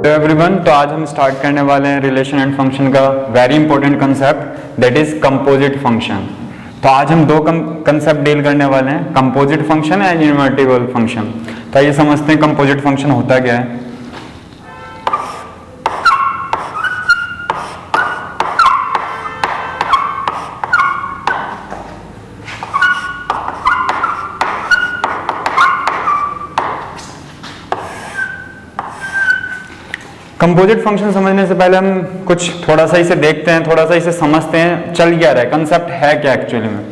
Hello everyone. तो आज हम स्टार्ट करने वाले हैं रिलेशन एंड फंक्शन का very important concept that is composite function. तो आज हम दो कंसेप्ट डील करने वाले हैं, composite function and invertible function. तो ये समझते हैं कंपोजिट फंक्शन होता क्या है। कंपोजिट फंक्शन समझने से पहले हम कुछ थोड़ा सा इसे देखते हैं, थोड़ा सा इसे समझते हैं, चल क्या रहा है, कंसेप्ट है क्या एक्चुअली में।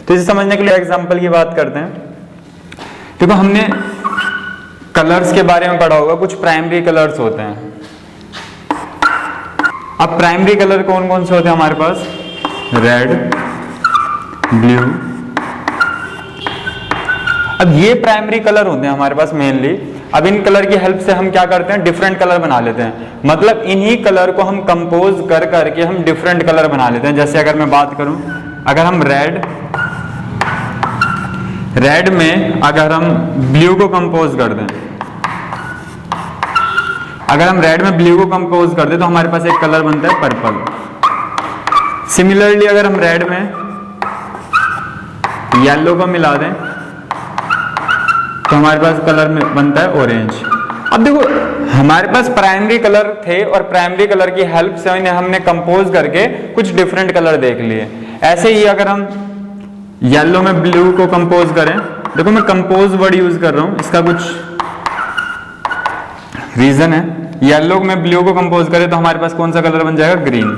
तो इसे समझने के लिए एग्जांपल की बात करते हैं। देखो हमने कलर्स के बारे में पढ़ा होगा, कुछ प्राइमरी कलर्स होते हैं। अब प्राइमरी कलर कौन कौन से होते हैं हमारे पास? Red, blue. अब ये प्राइमरी कलर होते हैं हमारे पास मेनली। अब इन कलर की हेल्प से हम क्या करते हैं, डिफरेंट कलर बना लेते हैं। मतलब इन्हीं कलर को हम कंपोज कर करके हम डिफरेंट कलर बना लेते हैं। जैसे अगर मैं बात करूं, अगर हम रेड में अगर हम ब्लू को कंपोज कर दें, अगर हम रेड में ब्लू को कंपोज कर दें तो हमारे पास एक कलर बनता है पर्पल। सिमिलरली अगर हम रेड में येलो को मिला दें तो हमारे पास कलर में बनता है ऑरेंज। अब देखो हमारे पास प्राइमरी कलर थे और प्राइमरी कलर की हेल्प से हमने कंपोज करके कुछ डिफरेंट कलर देख लिए। ऐसे ही अगर हम येलो में ब्लू को कंपोज करें, देखो मैं कंपोज वर्ड यूज कर रहा हूं, इसका कुछ रीजन है। येलो में ब्लू को कंपोज करें तो हमारे पास कौन सा कलर बन जाएगा? ग्रीन।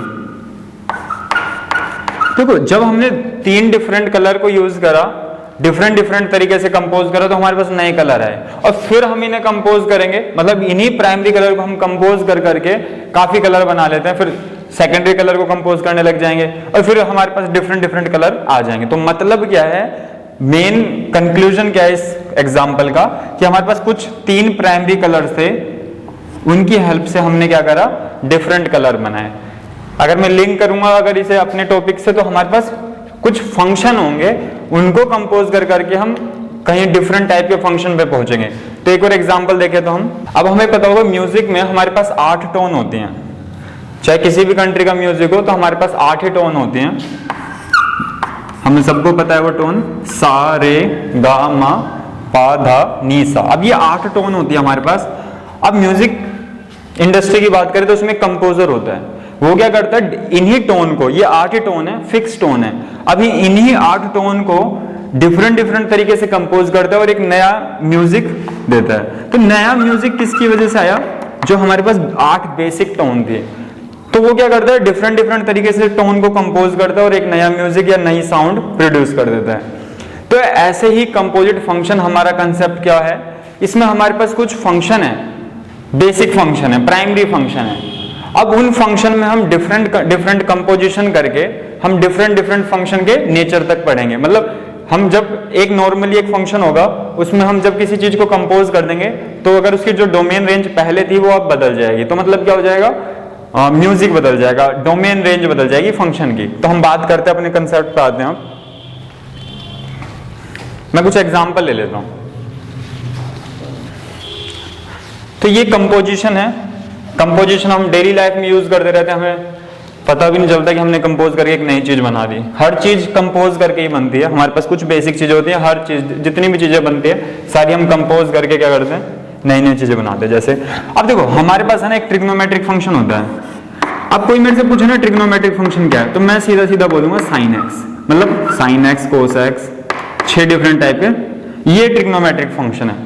देखो जब हमने तीन डिफरेंट कलर को यूज करा, डिफरेंट तरीके से कंपोज करो तो हमारे पास नए कलर आए और फिर हम इन्हें कंपोज करेंगे। मतलब इन्हीं प्राइमरी कलर को हम कंपोज कर करके काफी कलर बना लेते हैं, फिर सेकेंडरी कलर को कंपोज करने लग जाएंगे और फिर हमारे पास डिफरेंट कलर आ जाएंगे। तो मतलब क्या है, मेन कंक्लूजन क्या है इस एग्जाम्पल का, कि हमारे पास कुछ तीन प्राइमरी कलर थे, उनकी हेल्प से हमने क्या करा, डिफरेंट कलर बनाए। अगर मैं लिंक करूंगा अगर इसे अपने टॉपिक से, तो हमारे पास कुछ फंक्शन होंगे, उनको कंपोज कर करके हम कहीं डिफरेंट टाइप के फंक्शन पे पहुंचेंगे। तो एक और एग्जांपल देखें तो अब हमें पता होगा म्यूजिक में हमारे पास 8 टोन होते हैं। चाहे किसी भी कंट्री का म्यूजिक हो तो हमारे पास 8 ही टोन होते हैं। हमें सबको पता है वो टोन, सा रे गा मा पा धा नी सा। अब ये 8 टोन होती है हमारे पास। अब म्यूजिक इंडस्ट्री की बात करें तो उसमें कंपोजर होता है, वो क्या करता है, इन्हीं टोन को, ये 8 ही टोन है, फिक्स टोन है, अभी इन्हीं 8 टोन को डिफरेंट तरीके से कंपोज करता है और एक नया म्यूजिक देता है। तो नया म्यूजिक किसकी वजह से आया? जो हमारे पास 8 बेसिक टोन थे, तो वो क्या करता है, डिफरेंट तरीके से टोन को कंपोज करता है और एक नया म्यूजिक या नई साउंड प्रोड्यूस कर देता है। तो ऐसे ही कंपोजिट फंक्शन हमारा कंसेप्ट क्या है, इसमें हमारे पास कुछ फंक्शन है, बेसिक फंक्शन है, प्राइमरी फंक्शन है। अब उन फंक्शन में हम डिफरेंट कंपोजिशन करके हम डिफरेंट फंक्शन के नेचर तक पढ़ेंगे। मतलब हम जब एक नॉर्मली एक फंक्शन होगा, उसमें हम जब किसी चीज को कंपोज कर देंगे तो अगर उसकी जो डोमेन रेंज पहले थी वो अब बदल जाएगी। तो मतलब क्या हो जाएगा, म्यूजिक बदल जाएगा, डोमेन रेंज बदल जाएगी फंक्शन की। तो हम बात करते हैं अपने कंसेप्ट पे आते हैं। मैं कुछ एग्जाम्पल ले लेता हूं। तो ये कंपोजिशन है। कंपोजिशन हम डेली लाइफ में यूज करते रहते हैं, हमें पता भी नहीं चलता कि हमने कंपोज करके एक नई चीज बना दी। हर चीज कंपोज करके ही बनती है। हमारे पास कुछ बेसिक चीजें होती हैं, हर चीज जितनी भी चीजें बनती है सारी हम कंपोज करके क्या करते हैं, नई चीजें बनाते हैं। जैसे अब देखो हमारे पास है ना एक ट्रिग्नोमेट्रिक फंक्शन होता है। अब कोई मेरे से पूछे ना ट्रिग्नोमेट्रिक फंक्शन क्या है, तो मैं सीधा बोलूंगा साइन एक्स। मतलब sine x, cos x, 6 different type के ये ट्रिग्नोमेट्रिक फंक्शन है।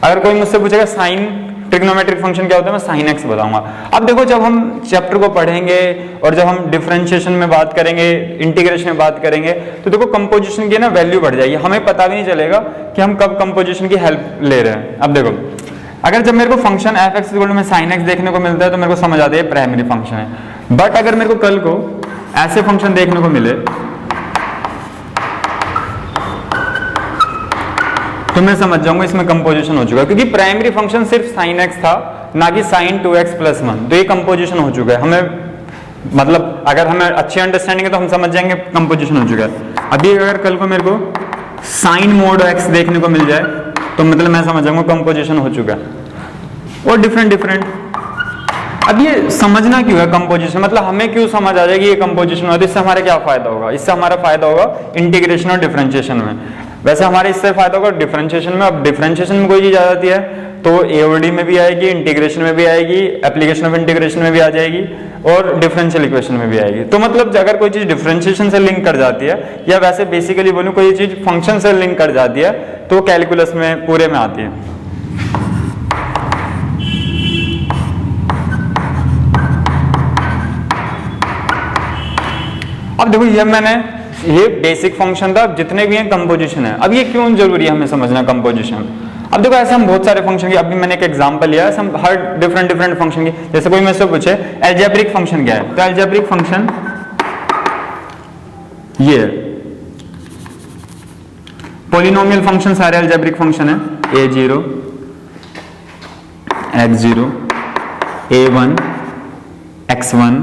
अगर कोई मुझसे पूछेगा साइन ट्रिग्नोमेट्रिक फंक्शन क्या होता है, मैं साइन एक्स बताऊंगा। अब देखो जब हम चैप्टर को पढ़ेंगे और जब हम डिफरेंशिएशन में बात करेंगे, इंटीग्रेशन में बात करेंगे, तो देखो कंपोजिशन की ना वैल्यू बढ़ जाएगी। हमें पता भी नहीं चलेगा कि हम कब कंपोजिशन की हेल्प ले रहे हैं। अब देखो अगर जब मेरे को फंक्शन एफ एक्स में साइन एक्स देखने को मिलता है तो मेरे को समझ आता है प्राइमरी फंक्शन है। बट अगर मेरे को कल को ऐसे फंक्शन देखने को मिले तो मैं समझ जाऊंगा इसमें कंपोजिशन हो चुका है, क्योंकि प्राइमरी फंक्शन सिर्फ साइन एक्स था, ना कि साइन 2x + 1। तो ये कंपोजिशन हो चुका है। हमें मतलब अगर हमें अच्छी अंडरस्टैंडिंग है तो हम समझ जाएंगे कंपोजिशन हो चुका है। अभी अगर कल को मेरे को साइन मोड एक्स देखने को मिल जाए तो मतलब मैं समझ जाऊंगा कंपोजिशन हो चुका है। और डिफरेंट अब ये समझना क्यों है कंपोजिशन, मतलब हमें क्यों समझ आ जाएगी ये कंपोजिशन है, तो इससे हमारा क्या फायदा होगा, इससे हमारा फायदा होगा इंटीग्रेशन और डिफरेंशिएशन में। वैसे हमारे इससे फायदा होगा डिफरेंशिएशन में। अब डिफरेंशिएशन में कोई चीज आ जाती है तो एओडी में भी आएगी, इंटीग्रेशन में भी आएगी, एप्लीकेशन ऑफ इंटीग्रेशन में भी आ जाएगी और डिफरेंशियल इक्वेशन में भी आएगी। तो मतलब अगर कोई चीज डिफरेंशिएशन से लिंक कर जाती है, या वैसे बेसिकली बोलूं कोई चीज फंक्शन से लिंक कर जाती है, तो कैलकुलस में पूरे में आती है। अब देखो ये बेसिक फंक्शन था, जितने भी हैं कंपोजिशन है। अब ये क्यों जरूरी है हमें समझना कंपोजिशन। अब देखो ऐसे हम बहुत सारे फंक्शन की, अभी मैंने एक एग्जांपल लिया है, हम हर डिफरेंट फंक्शन की, जैसे कोई मुझसे पूछे अलजेब्रिक फंक्शन क्या है, तो अलजेब्रिक फंक्शन ये पॉलिनोमियल फंक्शन सारे अलजेब्रिक फंक्शन है, a0 x0 a1 x1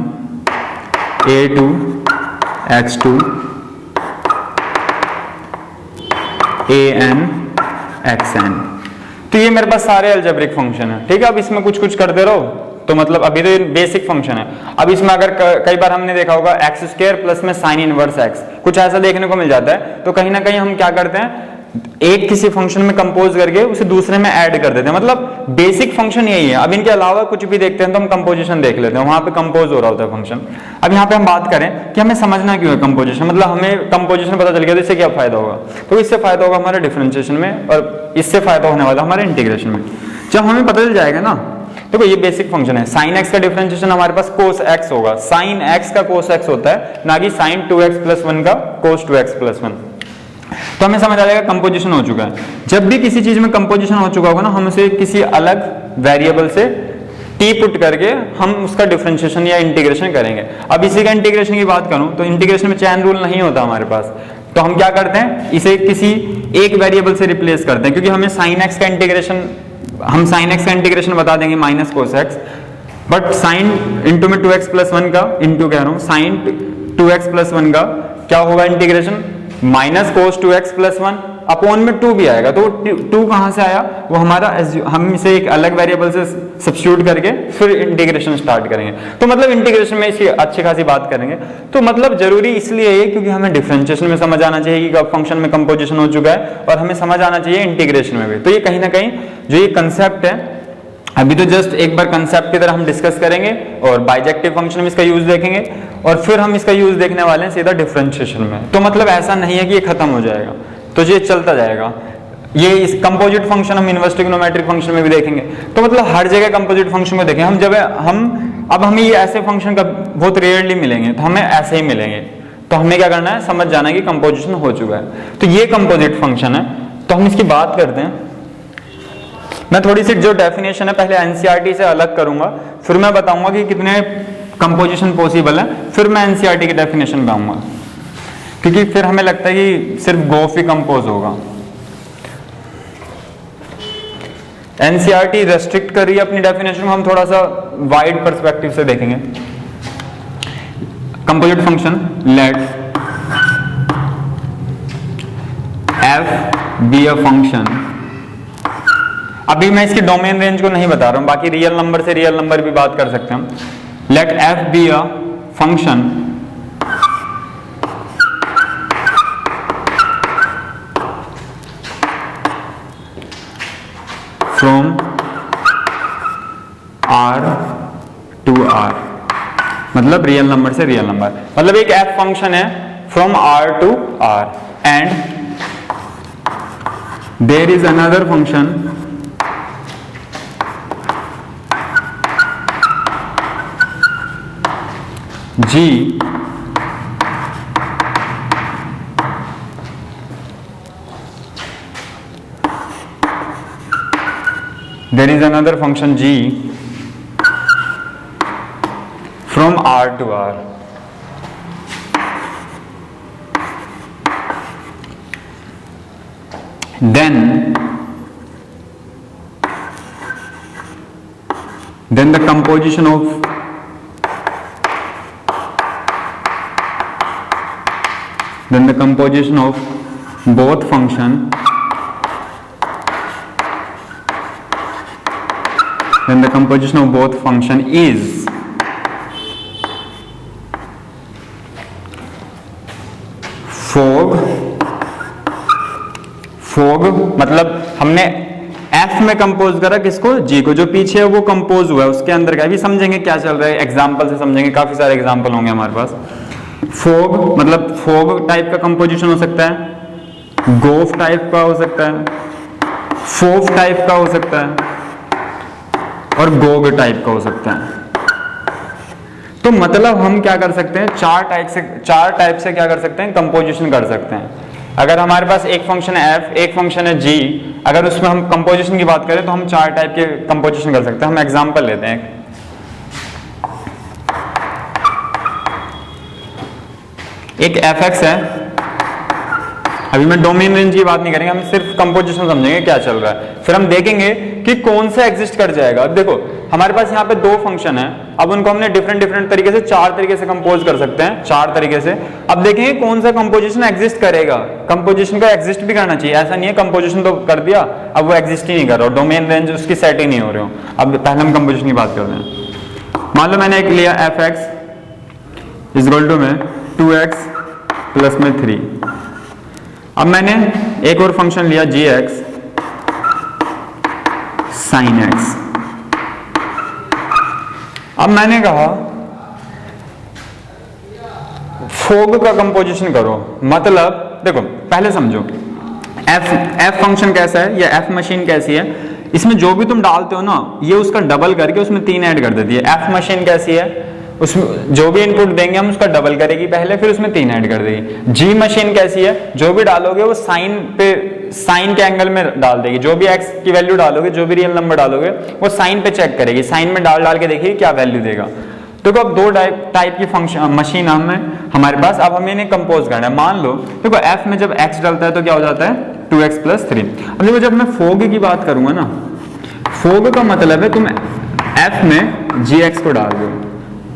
a2 x2 an xn। तो ये मेरे पास सारे अलजेब्रिक फंक्शन है, ठीक है। अब इसमें कुछ कुछ करते रहो, तो मतलब अभी तो बेसिक फंक्शन है। अब इसमें अगर कई बार हमने देखा होगा एक्स स्क्वायर प्लस में साइन इनवर्स एक्स, कुछ ऐसा देखने को मिल जाता है, तो कहीं ना कहीं हम क्या करते हैं, एक किसी फंक्शन में कंपोज करके उसे दूसरे में ऐड कर देते हैं। मतलब बेसिक फंक्शन यही है। अब इनके अलावा कुछ भी देखते हैं तो हम कंपोजिशन देख लेते हैं, वहां पे कंपोज हो रहा होता है फंक्शन। अब यहाँ पे हम बात करें कि हमें समझना क्यों है कंपोजिशन, मतलब हमें कंपोजिशन पता चल गया तो इससे क्या फायदा होगा, तो इससे फायदा होगा हमारे डिफरेंशिएशन में, और इससे फायदा होने वाला हमारे इंटीग्रेशन में। जब हमें पता चल जाएगा ना, देखो ये बेसिक फंक्शन है, साइन एक्स का डिफरेंशिएशन हमारे पास कोस एक्स होगा, साइन एक्स का कोस एक्स होता है, ना कि साइन 2x + 1 का कोस 2x + 1। तो हमें समझ आ जाएगा कंपोजिशन हो चुका है। जब भी किसी चीज में कंपोजिशन हो चुका होगा ना, हम उसे किसी अलग वेरिएबल से टी पुट करके हम उसका डिफरेंशिएशन या इंटीग्रेशन करेंगे। अब इसी का इंटीग्रेशन की बात करूं तो इंटीग्रेशन में चैन रूल नहीं होता हमारे पास, तो हम क्या करते हैं, इसे किसी एक वेरिएबल से रिप्लेस करते हैं, क्योंकि हमें साइन एक्स का इंटीग्रेशन, हम साइन एक्स का इंटीग्रेशन बता देंगे minus cos x, but sine into में 2x + 1 का, इंटू कह रहा हूं, साइन 2x + 1 का क्या होगा integration, minus cos 2x + 1 upon में 2 भी आएगा। तो 2 कहां से आया, वो हमारा हम इसे एक अलग वेरिएबल से सब्स्टिट्यूट करके फिर इंटीग्रेशन स्टार्ट करेंगे। तो मतलब इंटीग्रेशन में इसकी अच्छी खासी बात करेंगे। तो मतलब जरूरी इसलिए है क्योंकि हमें डिफरेंशिएशन में समझ आना चाहिए कि फंक्शन में कंपोजिशन हो चुका है, और हमें समझ आना चाहिए इंटीग्रेशन में भी। तो ये कहीं ना कहीं जो ये कंसेप्ट है, अभी तो जस्ट एक बार कंसेप्ट की तरह हम डिस्कस करेंगे, और बाइजेक्टिव फंक्शन में इसका यूज देखेंगे, और फिर हम इसका यूज देखने वाले हैं सीधा डिफरेंशिएशन में। तो मतलब ऐसा नहीं है कि ये खत्म हो जाएगा, तो ये चलता जाएगा। ये इस कंपोजिट फंक्शन हम इनवर्स ट्रिग्नोमेट्रिक फंक्शन में भी देखेंगे। तो मतलब हर जगह कंपोजिट फंक्शन में देखें हम, जब अब हमें ये ऐसे फंक्शन का बहुत रेयरली मिलेंगे, तो हमें ऐसे ही मिलेंगे। तो हमें क्या करना है, समझ जाना है कि कंपोजिशन हो चुका है। तो ये कंपोजिट फंक्शन है, तो हम इसकी बात करते हैं। मैं थोड़ी सी जो डेफिनेशन है पहले एनसीईआरटी से अलग करूंगा, फिर मैं बताऊंगा कि कितने कंपोजिशन पॉसिबल है, फिर मैं एनसीईआरटी की डेफिनेशन पे आऊंगा, क्योंकि फिर हमें लगता है कि सिर्फ गोफ ही कंपोज होगा। एनसीईआरटी रेस्ट्रिक्ट कर रही है अपनी डेफिनेशन में, हम थोड़ा सा वाइड पर्सपेक्टिव से देखेंगे। Composite function let f be a function, अभी मैं इसकी डोमेन रेंज को नहीं बता रहा हूं, बाकी रियल नंबर से रियल नंबर भी बात कर सकते हैं हम। Let f be a function from r to r, मतलब रियल नंबर से रियल नंबर, मतलब एक f फंक्शन है from r to r, and there is another function g there is another function g from r to r. Then the composition of both function then the composition of both function is fog मतलब हमने F में compose करा किसको, G को, जो पीछे है वो कंपोज हुआ है उसके अंदर का, अभी समझेंगे क्या चल रहा है, एग्जांपल से समझेंगे, काफी सारे एग्जांपल होंगे हमारे पास। फोग मतलब फोग टाइप का कंपोजिशन हो सकता है, गोफ टाइप का हो सकता है, फोफ टाइप का हो सकता है और गोग टाइप का हो सकता है। तो मतलब हम क्या कर सकते हैं, चार टाइप से क्या कर सकते हैं, कंपोजिशन कर सकते हैं। अगर हमारे पास एक फंक्शन है f, एक फंक्शन है g, अगर उसमें हम कंपोजिशन की बात करें तो हम चार टाइप के कंपोजिशन कर सकते हैं। हम एग्जांपल लेते हैं, एक fx है, अभी मैं डोमेन रेंज की बात नहीं करेंगे, हम सिर्फ कंपोजिशन समझेंगे क्या चल रहा है, फिर हम देखेंगे कि कौन सा एग्जिस्ट कर जाएगा। अब देखो हमारे पास यहाँ पे दो फंक्शन है, अब उनको हमने डिफरेंट तरीके से, चार तरीके से कंपोज कर सकते हैं, चार तरीके से। अब देखेंगे कौन सा कंपोजिशन एग्जिस्ट करेगा। कंपोजिशन को एग्जिस्ट भी करना चाहिए, ऐसा नहीं है कंपोजिशन तो कर दिया अब वो एग्जिस्ट ही नहीं कर रहा, डोमेन रेंज उसकी सेट ही नहीं हो रहे हो। अब पहले हम कंपोजिशन की बात करते हैं। मान लो मैंने एक लिया fx इज इक्वल टू में 2x प्लस में 3। अब मैंने एक और फंक्शन लिया gx sin x। अब मैंने कहा फोग का कंपोजिशन करो, मतलब देखो पहले समझो f फंक्शन कैसा है या f मशीन कैसी है, इसमें जो भी तुम डालते हो ना ये उसका डबल करके उसमें 3 ऐड कर देती है। f मशीन कैसी है, उसमें जो भी इनपुट देंगे हम उसका डबल करेगी पहले, फिर उसमें 3 ऐड कर देगी। जी मशीन कैसी है, जो भी डालोगे वो साइन के एंगल में डाल देगी, जो भी x की वैल्यू डालोगे, जो भी रियल नंबर डालोगे वो साइन पे चेक करेगी, साइन में डाल के देखिए क्या वैल्यू देगा। देखो अब दो टाइप की फंक्शन मशीन हमारे पास, अब हमें इन्हें कंपोज करना है। मान लो देखो f में जब x डालता है तो क्या हो जाता है 2x प्लस 3। अब देखो जब मैं फोग की बात करूंगा ना, फोग का मतलब है तुम f में gx को डाल दो,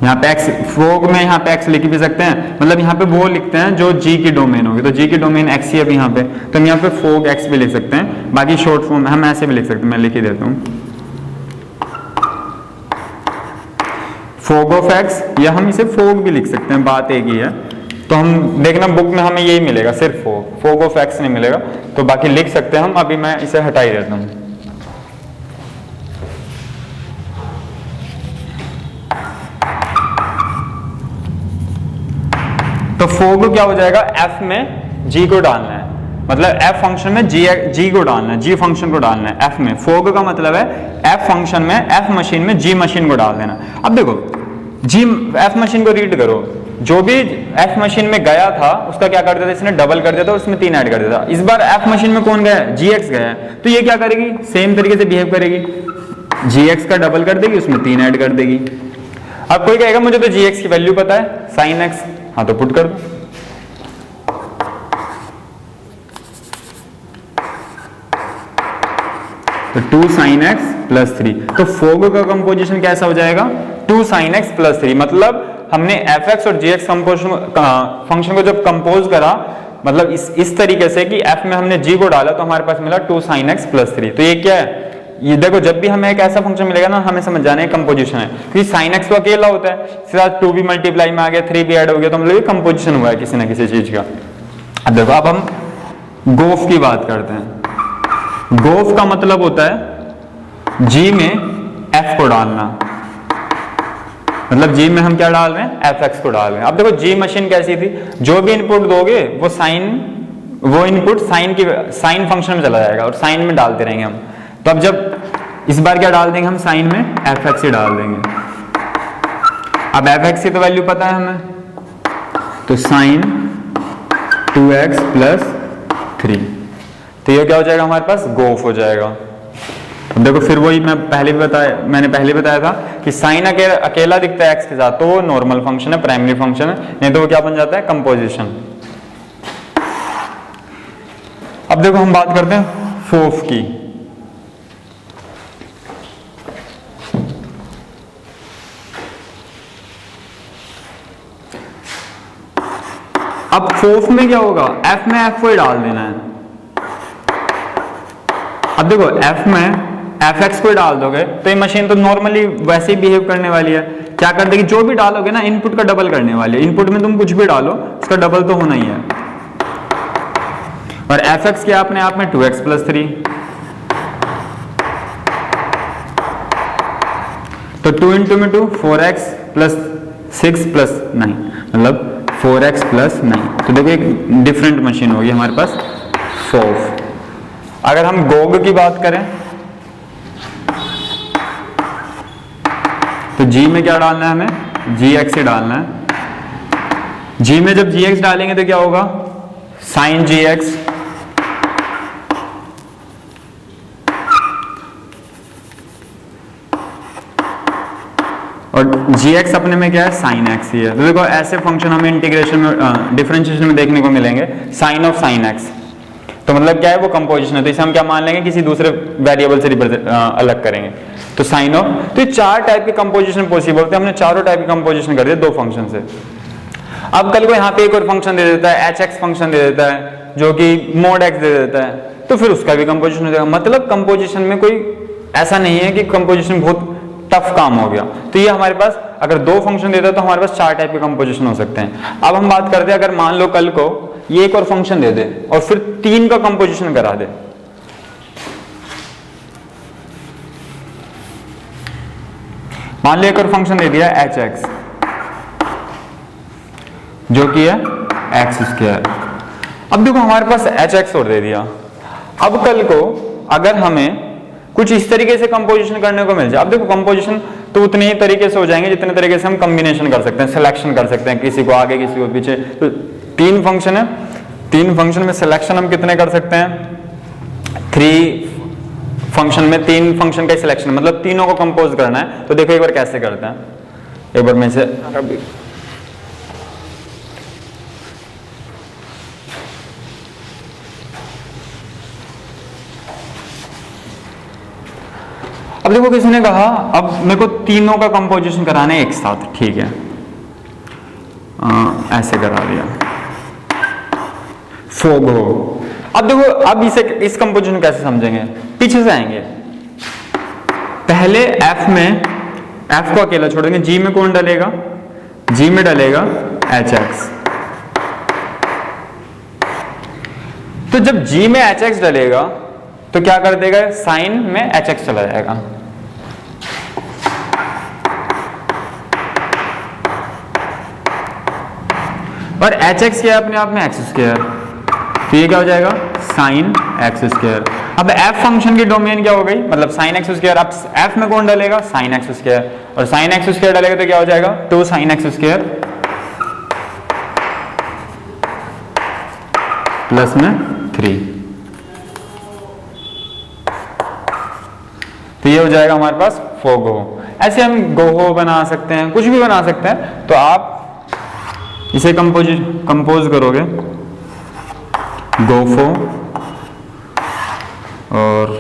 यहाँ पे x, फोग में यहाँ पे x लिख भी सकते हैं, मतलब यहाँ पे वो लिखते हैं जो g की डोमेन होगी, तो g की डोमेन x ही है यहाँ पे, तो हम यहाँ पे फोग x भी लिख सकते हैं। बाकी शॉर्ट फॉर्म हम ऐसे भी लिख सकते हैं, मैं लिख ही देता हूँ फोग ऑफ x, या हम इसे फोग भी लिख सकते हैं, बात एक ही है। तो हम देखना बुक में हमें यही मिलेगा, सिर्फ फोग ऑफ x नहीं मिलेगा, तो बाकी लिख सकते हैं हम। अभी मैं इसे हटा ही देता हूँ। तो फोग क्या हो जाएगा, f में g को डालना है, मतलब f फंक्शन में g को डालना है, g फंक्शन को डालना है f में। फोग का मतलब है f फंक्शन में, f मशीन में g मशीन को डाल देना। अब देखो f मशीन को रीड करो, जो भी f मशीन में गया था उसका क्या कर देता, इसने डबल कर देता, उसमें 3 ऐड कर देता। इस बार f मशीन में कौन गया, gx गया है, तो ये क्या करेगी, सेम तरीके से बिहेव करेगी, gx का डबल कर देगी, उसमें 3 ऐड कर देगी। अब कोई कहेगा मुझे तो gx की वैल्यू पता है sin x, हाँ तो पुट कर दो। तो 2 sin x प्लस 3, तो फोग का कंपोजिशन कैसा हो जाएगा 2 sin x प्लस 3। मतलब हमने fx और gx फंक्शन को जब कंपोज करा, मतलब इस तरीके से कि f में हमने g को डाला तो हमारे पास मिला 2 sin x प्लस 3। तो ये क्या है, ये देखो जब भी हमें एक ऐसा फंक्शन मिलेगा ना हमें समझ जाना है कंपोजिशन है, क्योंकि sin x तो अकेला होता है, इसके साथ 2 भी मल्टीप्लाई में आ गया, 3 भी ऐड हो गया, तो मतलब ये कंपोजिशन हुआ है किसी ना किसी चीज का। अब देखो अब हम गोफ की बात करते हैं। गोफ का मतलब होता है g में f को डालना, मतलब g में हम क्या डाल रहे हैं, fx को डाल रहे हैं। अब देखो g मशीन कैसी थी, जो भी इनपुट दोगे वो इनपुट साइन फंक्शन में चला जाएगा और साइन में डालते रहेंगे हम। तो अब जब इस बार क्या डाल देंगे हम, साइन में fx ही डाल देंगे। अब fx की तो वैल्यू पता है हमें, तो साइन 2x प्लस 3, तो ये क्या हो जाएगा हमारे पास, गोफ हो जाएगा। अब देखो फिर वही मैंने पहले बताया था कि साइन अकेला दिखता है x के साथ तो वो नॉर्मल फंक्शन है, प्राइमरी फंक्शन है, नहीं तो वो क्या बन जाता है, कंपोजिशन। अब देखो हम बात करते हैं फोफ की। अब फोफ में क्या होगा, f में f को ही डाल देना है। अब देखो f में एफ एक्स को डाल दोगे तो ये मशीन तो नॉर्मली वैसे ही बिहेव करने वाली है। क्या कर देगी, जो भी डालोगे ना इनपुट का डबल करने वाली है। इनपुट में तुम कुछ भी डालो उसका डबल तो होना ही है। और एफ एक्स क्या अपने आप में 2x + 3, तो 2 × 2 4x + 6 + 9 मतलब 4x + 9। तो देखो एक डिफरेंट मशीन होगी हमारे पास FOV। अगर हम गोग की बात करें तो G में क्या डालना है हमें, GX ही डालना है। G में जब GX डालेंगे तो क्या होगा, sin GX और GX अपने में क्या है, sin x ही है। तो देखो ऐसे फंक्शन हमें इंटीग्रेशन में डिफरेंशिएशन में देखने को मिलेंगे, sin of sin x। तो मतलब क्या है, वो कंपोजिशन है। तो इसे हम क्या मान लेंगे, किसी दूसरे वेरिएबल से अलग करेंगे। तो साइन ऑफ, तो ये 4 टाइप के कंपोजिशन पॉसिबल होते हैं। हमने चारों टाइप के कंपोजिशन कर दिए 2 फंक्शन से। अब कल को यहाँ पे एक और फंक्शन दे देता है, hx फंक्शन दे देता है जो कि mod x दे देता है, तो फिर उसका भी कंपोजिशन हो जाएगा। मतलब कंपोजिशन में कोई ऐसा नहीं है कि कंपोजिशन बहुत टफ काम हो गया। तो ये हमारे पास अगर 2 फंक्शन देता है तो हमारे पास 4 टाइप के कंपोजिशन हो सकते हैं। अब हम बात करते हैं, अगर मान लो कल को ये एक और फंक्शन दे दे और फिर 3 का कंपोजिशन करा दे, मान लो एक और फंक्शन दे दिया hx जो कि है x²। अब देखो हमारे पास hx और दे दिया। अब कल को अगर हमें कुछ इस तरीके से कंपोजिशन करने को मिल जाए, अब देखो कंपोजिशन तो उतने ही तरीके से हो जाएंगे जितने तरीके से हम कॉम्बिनेशन कर सकते हैं, सिलेक्शन कर सकते हैं, किसी को आगे किसी को पीछे। तो 3 फंक्शन है, 3 फंक्शन में सिलेक्शन हम कितने कर सकते हैं, 3 फंक्शन में 3 फंक्शन का सिलेक्शन, मतलब तीनों को कंपोज करना है। तो देखो एक बार कैसे करते हैं, एक बार मैं से अब देखो किसी ने कहा अब मेरे को तीनों का कंपोजिशन कराना है एक साथ, ठीक है, ऐसे करा दिया FOV हो। अब देखो अब इस कंपोजिशन कैसे समझेंगे, पीछे से आएंगे। पहले F में F को अकेला छोड़ेंगे, G में कौन डलेगा, G में डलेगा HX। तो जब G में HX डलेगा तो क्या कर देगा, साइन में HX चला जाएगा। और HX क्या है अपने आप में x², तो ये क्या हो जाएगा साइन x²। अब f फंक्शन की डोमेन क्या हो गई, मतलब साइन x²। अब f में कौन डलेगा, साइन x², और साइन x² डलेगा तो क्या हो जाएगा 2 sin x² प्लस में 3। तो ये हो जाएगा हमारे पास FOGO। ऐसे हम GOHO बना सकते हैं, कुछ भी बना सकते हैं। तो आप इसे कंपोज करोगे GOFO और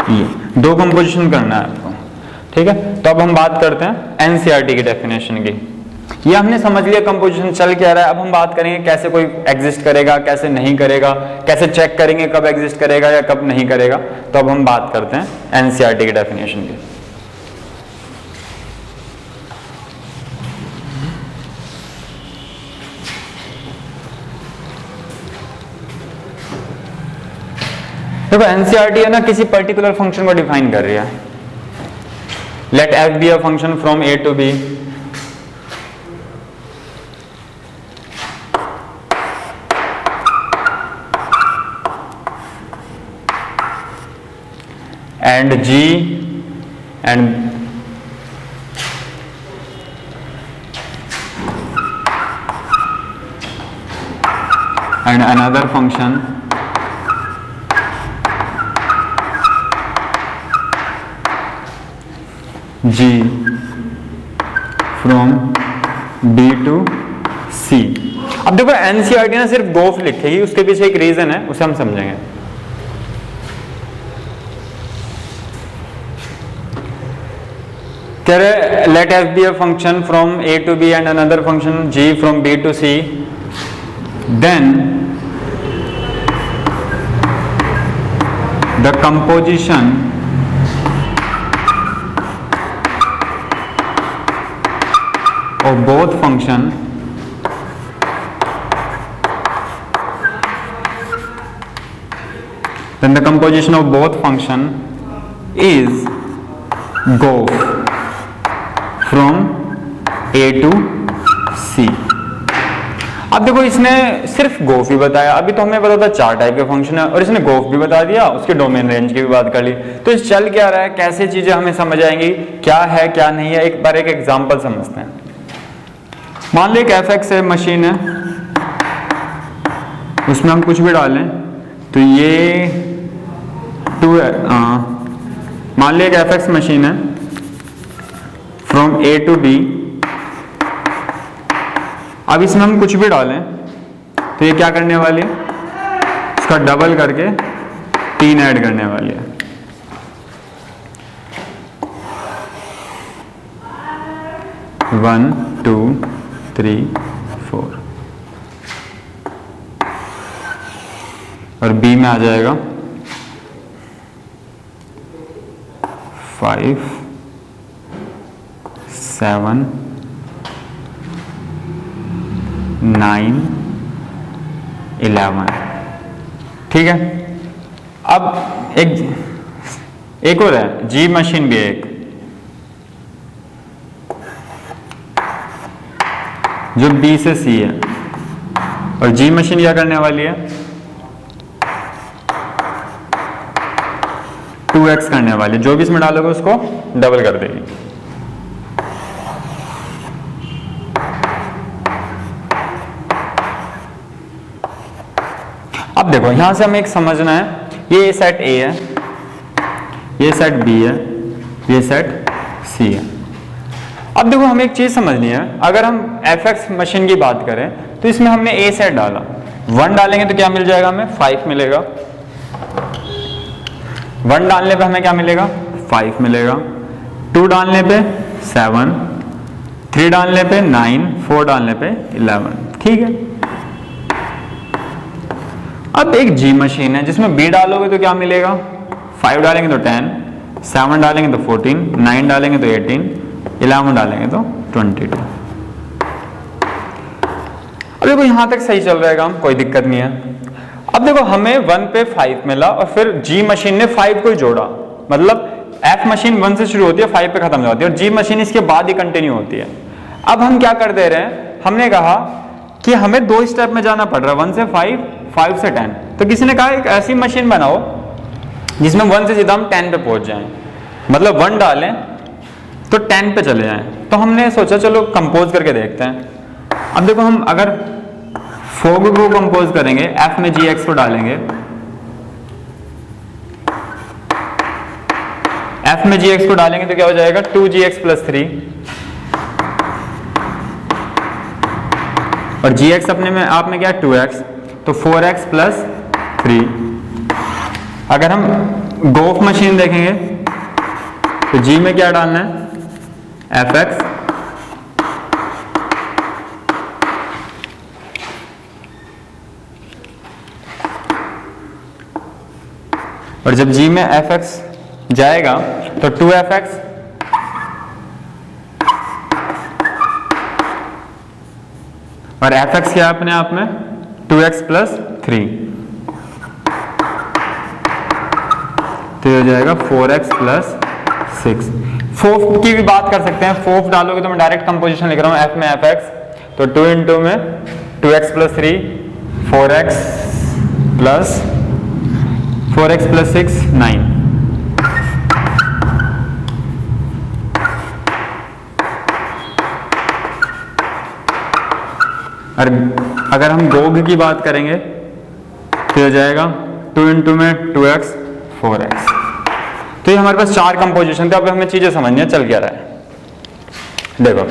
ये 2 कंपोजिशन करना है आपको, ठीक है। तो अब हम बात करते हैं एनसीईआरटी की डेफिनेशन की। ये हमने समझ लिया कंपोजिशन चल क्या रहा है। अब हम बात करेंगे कैसे कोई एग्जिस्ट करेगा, कैसे नहीं करेगा, कैसे चेक करेंगे कब एग्जिस्ट करेगा या कब नहीं करेगा। तो अब हम बात करते हैं एनसीईआरटी की डेफिनेशन की। देखो एनसीईआरटी है ना, किसी पर्टिकुलर फंक्शन को डिफाइन कर रही है। Let f be a function from a to b and g and another function g from b to c। अब देखो एनसीईआरटी ना सिर्फ गोफ लिखेगी, उसके पीछे एक रीजन है, उसे हम समझेंगे। कह रहे late f be a function from a to b and another function g from b to c, then the composition of both function then the composition of both function is gof from A to C। अब देखो इसने सिर्फ गोफ ही बताया, अभी तो हमें पता था 4 टाइप के फंक्शन है और इसने गोफ भी बता दिया, उसके डोमेन रेंज की भी बात कर ली। तो इस चल क्या रहा है, कैसे चीजें हमें समझ आएंगी, क्या है क्या नहीं है, एक बार एक एग्जांपल समझते हैं। मान लो एक fx है, मशीन है, उसमें हम कुछ भी डालें तो ये 2 है। मान लो एक fx मशीन है फ्रॉम A to D। अब इसमें हम कुछ भी डालें तो ये क्या करने वाली है, इसका डबल करके 3 ऐड करने वाली है। वन 2 3 4 और B में आ जाएगा 5 7 9 11। ठीक है, अब एक और है, G मशीन भी है एक, जो B से C है, और G मशीन क्या करने वाली है, 2x करने वाली है, जो भी इसमें डालोगे उसको डबल कर देगी। अब देखो यहां से हमें एक समझना है, ये सेट A है, ये सेट B है, ये सेट C है। अब देखो हमें एक चीज समझनी है, अगर हम fx मशीन की बात करें तो इसमें हमने A सेट डाला, 1 डालेंगे तो क्या मिल जाएगा, हमें 5 मिलेगा। 1 डालने पे हमें क्या मिलेगा, 5 मिलेगा। 2 डालने पे 7, 3 डालने पे 9, 4 डालने पे 11। ठीक है, अब एक G मशीन है जिसमें B डालोगे तो क्या मिलेगा, 5 डालेंगे तो 10, 7 डालेंगे तो 14, 9 डालेंगे तो 18, 11 डालेंगे तो 22। अब देखो यहां तक सही चल रहा है काम, कोई दिक्कत नहीं है। अब देखो हमें 1 पे 5 मिला और फिर G मशीन ने 5 को जोड़ा, मतलब F मशीन 1 से शुरू होती है 5 पे खत्म हो जाती है और G मशीन इसके बाद ही कंटिन्यू होती है। अब हम क्या कर दे रहे हैं, हमने कहा कि हमें 2 स्टेप में जाना पड़ रहा है, 1 से 5, 5 से 10। तो किसी ने कहा एक ऐसी मशीन बनाओ जिसमें 1 से सीधा हम 10 पे पहुंच जाएं, मतलब 1 डालें तो 10 पे चले जाएं। तो हमने सोचा चलो कंपोज करके देखते हैं। अब देखो हम अगर फोग को कंपोज करेंगे, F में GX को डालेंगे, F में GX को डालेंगे तो क्या हो जाएगा, 2GX + 3 और GX अपने में आप में क्या है 2x, तो 4x + 3। अगर हम गोफ मशीन देखेंगे तो G में क्या डालना है, fx और जब G में fx जाएगा तो 2fx और fx क्या है अपने आप में 2x + 3, तो ये हो जाएगा 4x + 6। फोर्थ की भी बात कर सकते हैं, फोर्थ डालोगे तो मैं डायरेक्ट कंपोजिशन लिख रहा हूं, F में fx तो 2 × में 2x + 3, 4x + 6 9। और अगर हम गोग की बात करेंगे तो हो जाएगा 2 × में 2x 4x। तो ये हमारे पास 4 कंपोजिशन थे। अब हमें चीजें समझनी है चल क्या रहा है। देखो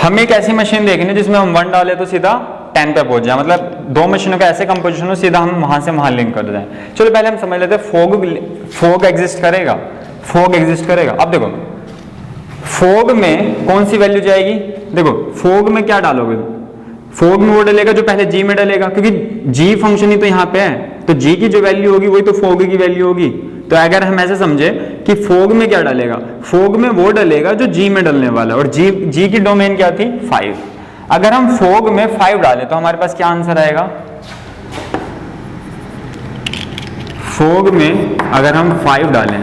हमें एक ऐसी मशीन देखनी है जिसमें हम 1 डालें तो सीधा 10 पे पहुंच जाए, मतलब 2 मशीनों का ऐसे कंपोजिशन हो सीधा हम वहां से वहां लिंक कर जाए। चलो पहले हम समझ लेते हैं फोग एग्जिस्ट करेगा, फोग एग्जिस्ट करेगा। अब देखो फोग में कौन सी वैल्यू जाएगी, देखो फोग में क्या डालोगे, फोग में वो डलेगा जो पहले G में डलेगा, क्योंकि G फंक्शन ही तो यहाँ पे है, तो जी की जो वैल्यू होगी वही तो फोग की वैल्यू होगी। तो अगर हम ऐसे समझे कि फोग में क्या डालेगा, फोग में वो डालेगा जो जी में डलने वाला है, और जी की डोमेन क्या थी 5। अगर हम फोग में 5 डालें तो हमारे पास क्या आंसर आएगा, फोग में अगर हम 5 डालें,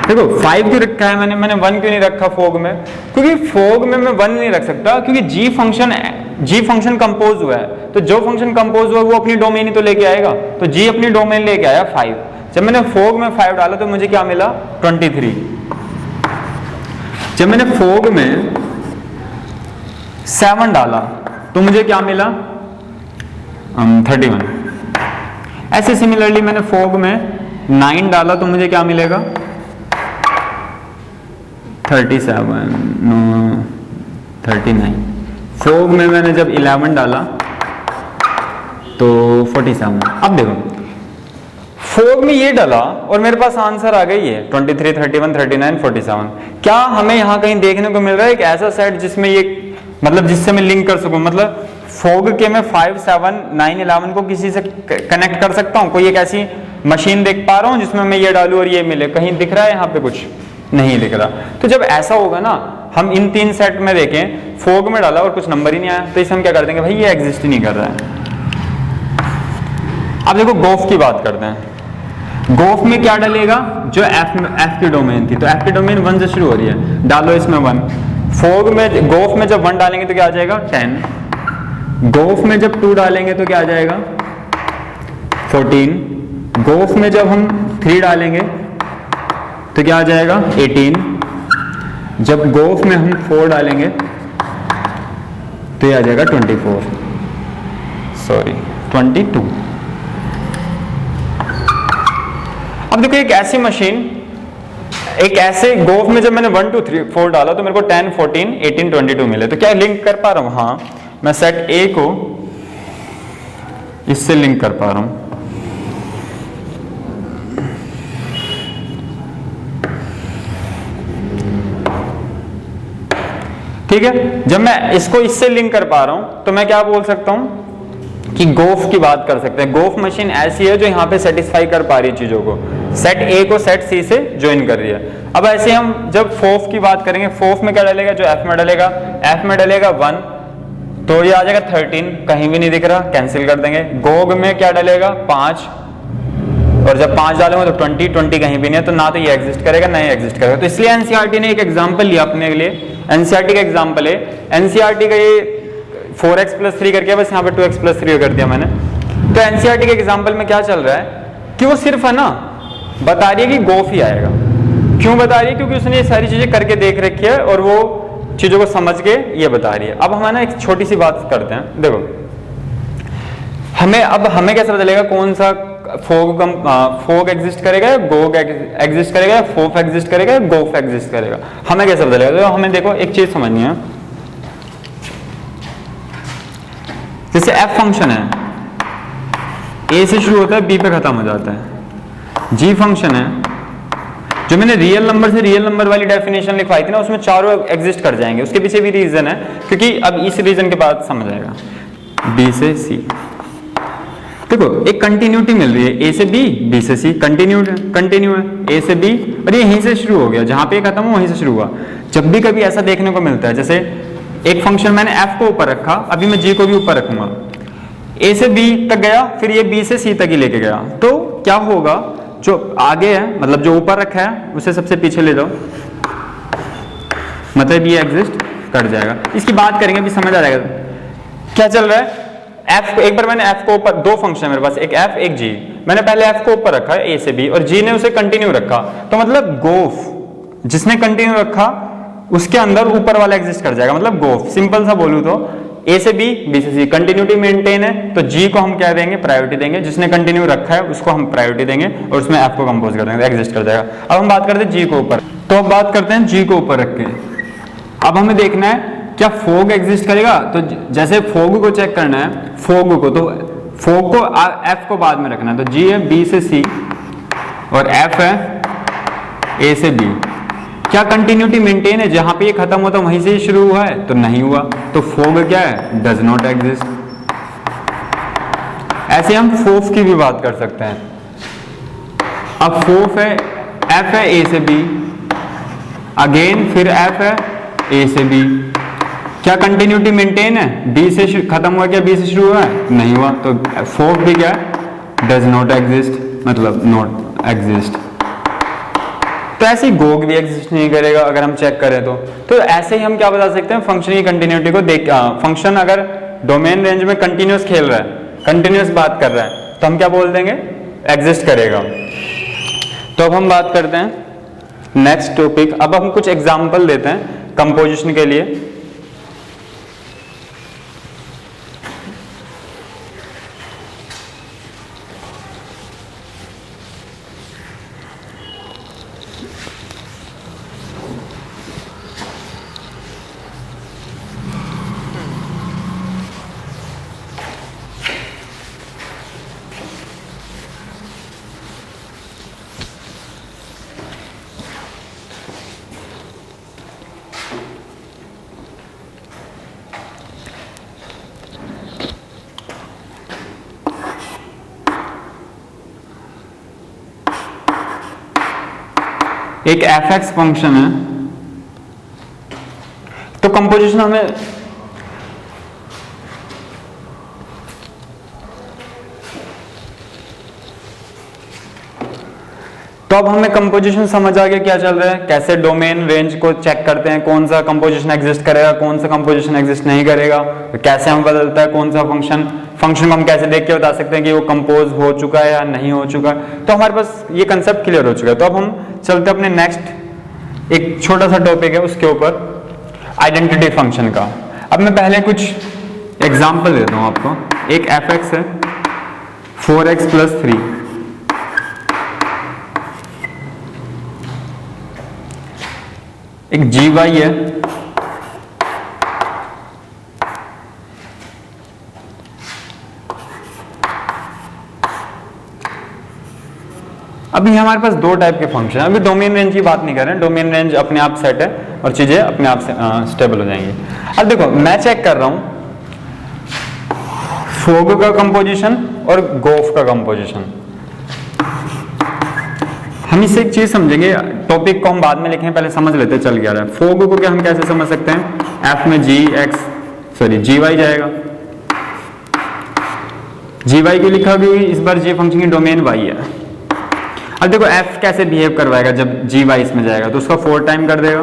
देखो 5 क्यों रखा है मैंने 1 क्यों नहीं रखा फोग में, क्योंकि फोग में मैं 1 नहीं रख सकता, क्योंकि जी फंक्शन कंपोज हुआ है, तो जो फंक्शन कंपोज हुआ है वो अपनी डोमेन ही तो लेके आएगा, तो जी अपनी डोमेन लेके आया 5। जब मैंने फोग में 5 डाला तो मुझे क्या मिला 23। जब मैंने फोग में 7 डाला तो मुझे क्या मिला 31। ऐसे सिमिलरली मैंने फोग में 9 डाला तो मुझे क्या मिलेगा 37, नो 39। फोग में मैंने जब 11 डाला तो 47। अब देखो फोग में ये डाला और मेरे पास आंसर आ गई है 23, 31, 39, 47। क्या हमें यहां कहीं देखने को मिल रहा है एक ऐसा सेट जिसमें ये मतलब जिससे मैं लिंक कर सकूं, मतलब फोग के मैं 5, 7, 9, 11 को किसी से कनेक्ट कर सकता हूं, कोई एक ऐसी मशीन देख पा रहा हूं जिसमें मैं ये डालूं और ये मिले, कहीं दिख रहा है यहाँ पे कुछ नहीं दिख रहा। तो जब ऐसा होगा ना, हम इन 3 सेट में देखें फोग में डाला और कुछ नंबर ही नहीं आया, तो इसे हम क्या कर देंगे, भाई ये एग्जिस्ट ही नहीं कर रहा है। अब देखो गोफ की बात करते हैं। गोफ में क्या डालेगा, जो एफ की डोमेन थी, तो एफ की डोमेन 1 से शुरू हो रही है, डालो इसमें 1। फोग में गोफ में जब 1 डालेंगे तो क्या आ जाएगा 10। गोफ में जब 2 डालेंगे तो क्या आ जाएगा 14। गोफ में जब हम 3 डालेंगे तो क्या आ जाएगा 18। जब गोफ में हम 4 डालेंगे तो ये आ जाएगा 22। अब देखो एक ऐसी मशीन, एक ऐसे गोफ में जब मैंने 1, 2, 3, 4 डाला तो मेरे को 10, 14, 18, 22 मिले। तो क्या लिंक कर पा रहा हूं, हाँ मैं सेट ए को इससे लिंक कर पा रहा हूं। ठीक है, जब मैं इसको इससे लिंक कर पा रहा हूं तो मैं क्या बोल सकता हूं कि गोफ की बात कर सकते हैं। गोफ मशीन ऐसी है जो यहां पे सेटिस्फाई कर पा रही है चीजों को, सेट ए को सेट सी से ज्वाइन कर रही है। अब ऐसे हम जब फोफ की बात करेंगे, फोफ में क्या डालेगा, जो एफ में डालेगा, एफ में डालेगा 1 तो ये आ जाएगा 13, कहीं भी नहीं दिख रहा, कैंसिल कर देंगे। गोग में क्या डालेगा 5, और जब 5 डालेंगे तो 20 कहीं भी नहीं है, तो ना तो ये एग्जिस्ट करेगा ना ये एग्जिस्ट करेगा। तो इसलिए एनसीईआरटी ने एक एग्जांपल लिया अपने लिए, एनसीईआरटी का एग्जांपल है, एनसीईआरटी का ये 4x + 3 करके बस यहाँ पे 2x + 3 कर दिया मैंने। तो एनसीईआरटी के एग्जांपल में क्या चल रहा है कि वो सिर्फ है ना बता रही है कि गोफ ही आएगा। क्यों बता रही है, क्योंकि उसने ये सारी चीजें करके देख रखी है और वो चीजों को समझ के ये बता रही है। अब हम ना एक छोटी सी बात करते हैं, देखो हमें कैसे पता चलेगा कौन सा फोग एग्जिस्ट करेगा या गोग एग्जिस्ट करेगा या फोफ एग्जिस्ट करेगा या गोफ एग्जिस्ट करेगा, हमें कैसे पता चलेगा। तो हमें देखो एक चीज समझनी है, जैसे एफ फंक्शन है, ए से शुरू होता है बी पे खत्म हो जाता है। जी फंक्शन है, जो मैंने रियल नंबर से रियल नंबर वाली डेफिनेशन लिखवाई थी ना, उसमें चारों एग्जिस्ट कर जाएंगे। उसके पीछे भी रीजन है, क्योंकि अब इस रीजन के बाद समझ आएगा। बी से सी, देखो एक कंटिन्यूटी मिल रही है, ए से बी, बी से सी, कंटिन्यू है, ए से बी, और ये यहीं से शुरू हो गया, जहां पे खत्म हो वहीं से शुरू हुआ। जब भी कभी ऐसा देखने को मिलता है, जैसे एक फंक्शन मैंने एफ को ऊपर रखा, अभी मैं जी को भी ऊपर रखूंगा, ए से बी तक गया, फिर ये बी से सी तक ही लेके गया, तो क्या होगा, जो आगे है मतलब जो ऊपर रखा है उसे सबसे पीछे ले जाओ, मतलब ये एग्जिस्ट कर जाएगा। इसकी बात करेंगे, अभी समझ आ जाएगा क्या चल रहा है। एफ एक बार मैंने एफ को ऊपर, दो फंक्शन है मेरे पास, एक एफ एक जी, मैंने पहले एफ को ऊपर रखा है ए से बी, और जी ने उसे कंटिन्यू रखा, तो मतलब गोफ जिसने कंटिन्यू रखा उसके अंदर ऊपर वाला एग्जिस्ट कर जाएगा, मतलब गोफ। सिंपल सा बोलूं तो ए से बी, बी से सी, कंटिन्यूटी मेंटेन है, तो जी को हम क्या देंगे, प्रायोरिटी देंगे, जिसने कंटिन्यू रखा है उसको हम प्रायोरिटी देंगे, और उसमें एफ को कंपोज कर देंगे, एग्जिस्ट कर जाएगा। अब हम बात करते हैं जी को ऊपर, तो अब बात करते हैं जी को ऊपर रख के। अब हमें देखना है क्या फोग एग्जिस्ट करेगा, तो जैसे फोग को चेक करना है, फोग को, तो फोग को एफ को बाद में रखना है, तो जी है बी से सी और एफ है ए से बी। क्या कंटिन्यूटी मेंटेन है, जहां पे ये खत्म होता वहीं से ही शुरू हुआ है, तो नहीं हुआ, तो फोग क्या है, डज नॉट एग्जिस्ट। ऐसे हम फोफ की भी बात कर सकते हैं। अब फोफ है, एफ है ए से बी, अगेन फिर एफ है ए से बी, क्या कंटिन्यूटी मेंटेन है? बी से खत्म हुआ, क्या बी से शुरू हुआ है? नहीं हुआ, तो फोफ भी क्या डज नॉट एग्जिस्ट, मतलब नॉट एग्जिस्ट। तो ऐसे ही गोग भी एग्जिस्ट नहीं करेगा अगर हम चेक करें तो ऐसे ही हम क्या बता सकते हैं, फंक्शन की कंटिन्यूटी को देख, फंक्शन अगर डोमेन रेंज में कंटिन्यूस खेल रहा है, कंटिन्यूस बात कर रहा है, तो हम क्या बोल देंगे, एग्जिस्ट करेगा। तो अब हम बात करते हैं नेक्स्ट टॉपिक। अब हम कुछ एग्जांपल देते हैं कंपोजिशन के लिए। एक fx फंक्शन है, तो कंपोजिशन हमें तो अब हमें कंपोजिशन समझ आ गया क्या चल रहा है, कैसे डोमेन रेंज को चेक करते हैं, कौन सा कंपोजिशन एग्जिस्ट करेगा, कौन सा कंपोजिशन एग्जिस्ट नहीं करेगा, तो कैसे हम बदलता है कौन सा फंक्शन को हम कैसे देख के बता सकते हैं कि वो कंपोज हो चुका है या नहीं हो चुका है। तो हमारे पास ये कंसेप्ट क्लियर हो चुका है। तो अब हम चलते हैं अपने नेक्स्ट एक छोटा सा टॉपिक है उसके ऊपर, आइडेंटिटी फंक्शन का। अब मैं पहले कुछ एग्जाम्पल देता हूं आपको। एक fx है 4x + 3, एक gy है अभी हमारे पास दो टाइप के फंक्शन है। अभी डोमेन रेंज की बात नहीं कर रहे हैं, डोमेन रेंज अपने आप सेट है और चीजें अपने आप से स्टेबल हो जाएंगी। अब देखो मैं चेक कर रहा हूं फोग का कंपोजिशन और गोफ का कंपोजिशन। हम इससे एक चीज समझेंगे, टॉपिक को हम बाद में लिखें, पहले समझ लेते चल गया रहा है। फोग को क्या हम कैसे समझ सकते हैं, एफ में जी वाई जाएगा। जी वाई क्यों लिखा, क्योंकि इस बार जी फंक्शन की डोमेन वाई है। अब देखो f कैसे बिहेव करवाएगा, जब जी वाई इसमें जाएगा तो उसका 4 टाइम कर देगा,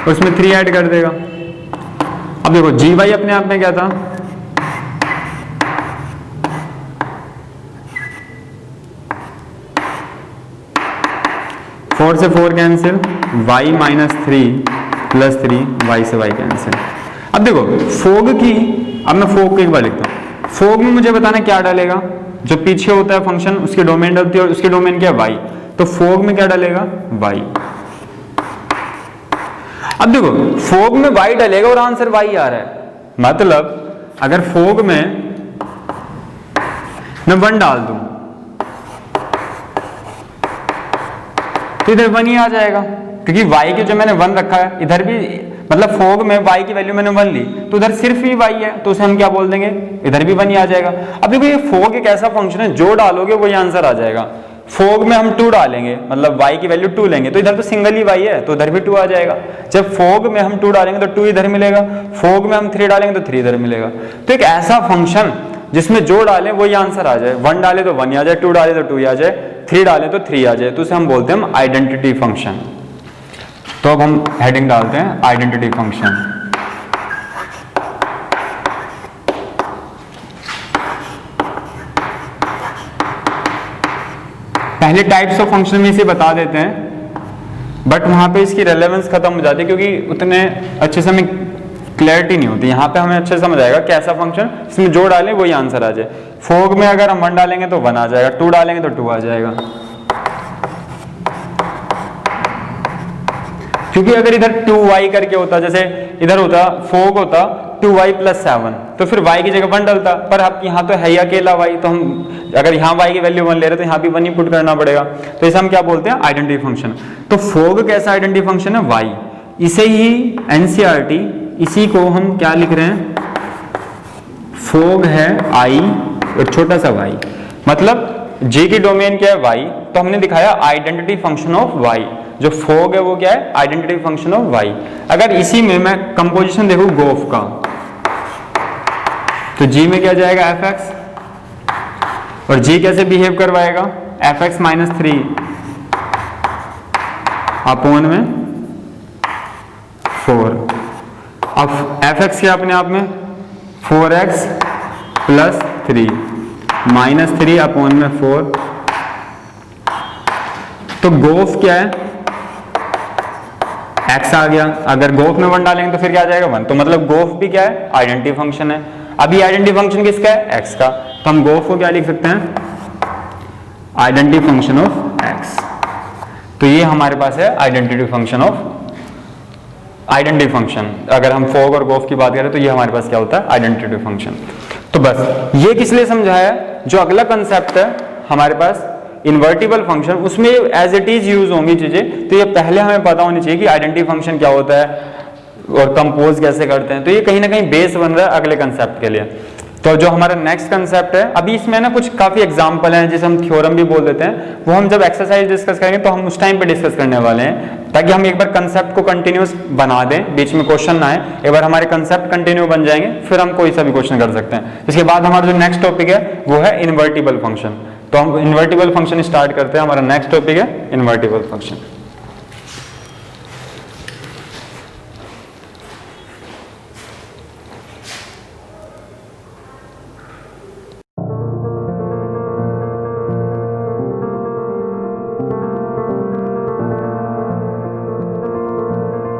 उसमें 3 ऐड कर देगा। अब देखो जी वाई अपने आप में क्या था, फोर से 4 कैंसिल, y -3 + 3 y से y कैंसिल। अब देखो फोग की, अब मैं फोग को एक बार लिखता हूं। फोग में मुझे बताना क्या डालेगा, जो पीछे होता है फंक्शन उसकी डोमेन डलती है और उसकी डोमेन क्या है y, तो फोग में क्या डालेगा y। अब देखो फोग में y डालेगा और आंसर y आ रहा है, मतलब अगर फोग में मैं 1 डाल दूं तो इधर 1 ही आ जाएगा, क्योंकि y की जो मैंने 1 रखा है इधर भी, मतलब फोग में y की वैल्यू मैंने 1 ली तो उधर सिर्फ ही y है, तो उसे हम क्या बोल देंगे, इधर भी 1 ही आ जाएगा। अब देखो ये फोग एक ऐसा फंक्शन है जो डालोगे वही आंसर आ जाएगा। फोग में हम 2 डालेंगे, मतलब y की वैल्यू 2 लेंगे तो इधर तो सिंगल ही y है तो उधर भी 2 आ जाएगा। जब फोग में हम 2 डालेंगे तो 2 इधर मिलेगा, फोग में हम 3 डालेंगे तो 3 इधर मिलेगा। तो एक ऐसा फंक्शन जिसमें जो डालें वही आंसर आ जाए, 1 डाले तो 1 ही आ जाए, 2 डाले तो 2 ही आ जाए, 3 डाले तो 3 आ जाए, तो उसे हम बोलते हैं आइडेंटिटी फंक्शन। तो अब हम हेडिंग डालते हैं आइडेंटिटी फंक्शन। पहले टाइप्स ऑफ फंक्शन में इसे बता देते हैं, बट वहां पे इसकी रेलेवेंस खत्म हो जाती है क्योंकि उतने अच्छे से हमें क्लैरिटी नहीं होती। यहाँ पे हमें अच्छे से समझ आएगा कैसा फंक्शन इसमें जो डालें वही आंसर आ जाए। फोग में अगर हम 1 डालेंगे तो 1 आ जाएगा, 2 डालेंगे तो 2 आ जाएगा, क्योंकि अगर इधर 2y करके होता, जैसे इधर होता फोग होता 2y + 7 तो फिर y की जगह 1 डलता, पर अब यहाँ तो है ही अकेला y, तो हम अगर यहाँ y की वैल्यू 1 ले रहे तो यहाँ भी 1 ही पुट करना पड़ेगा। तो इसे हम क्या बोलते हैं, आइडेंटिटी फंक्शन। तो फोग कैसा आइडेंटिटी फंक्शन है, y। इसे ही एनसीईआरटी, इसी को हम क्या लिख रहे हैं, फोग है i और छोटा सा y, मतलब g की डोमेन क्या है y, तो हमने दिखाया आइडेंटिटी फंक्शन ऑफ y, जो फोग है वो क्या है आइडेंटिटी फंक्शन ऑफ y। अगर इसी में मैं कंपोजिशन देखूं गोफ का, तो g में क्या जाएगा fx, और g कैसे बिहेव करवाएगा fx माइनस 3 अपॉन में 4। अब fx क्या अपने आप में 4x प्लस 3 माइनस 3 अपॉन में 4। तो गोफ क्या है x आ गया, अगर गोफ में 1 डालेंगे तो फिर क्या आ जाएगा 1, तो मतलब गोफ भी क्या है आइडेंटिटी फंक्शन है। अभी आइडेंटिटी फंक्शन किसका है x का, तो हम गोफ को क्या लिख सकते हैं आइडेंटिटी फंक्शन ऑफ x। तो ये हमारे पास है identity function of identity function. अगर हम फोग और गोफ की बात करें तो ये हमारे पास क्या होता है आइडेंटिटी फंक्शन। तो बस ये किस लिए समझाया, जो अगला कंसेप्ट है हमारे पास इन्वर्टिबल फंक्शन, उसमें एज इट इज यूज होंगी चीजें, तो ये पहले हमें पता होनी चाहिए कि आइडेंटिटी फंक्शन क्या होता है और कंपोज कैसे करते हैं। तो ये कहीं ना कहीं बेस बन रहा है अगले कंसेप्ट के लिए। तो जो हमारा नेक्स्ट कंसेप्ट है, अभी इसमें ना कुछ काफी एग्जांपल हैं जिसे हम थ्योरम भी बोल देते हैं, वो हम जब एक्सरसाइज डिस्कस करेंगे तो हम उस टाइम पे डिस्कस करने वाले हैं, ताकि हम एक बार कंसेप्ट को कंटिन्यूस बना दें, बीच में क्वेश्चन ना आए। एक बार हमारे कंसेप्ट कंटिन्यू बन जाएंगे फिर हम कोई सा भी क्वेश्चन कर सकते हैं। इसके बाद हमारा जो नेक्स्ट टॉपिक है वो है इन्वर्टिबल फंक्शन। तो हम इन्वर्टिबल फंक्शन स्टार्ट करते हैं। हमारा नेक्स्ट टॉपिक है इन्वर्टिबल फंक्शन।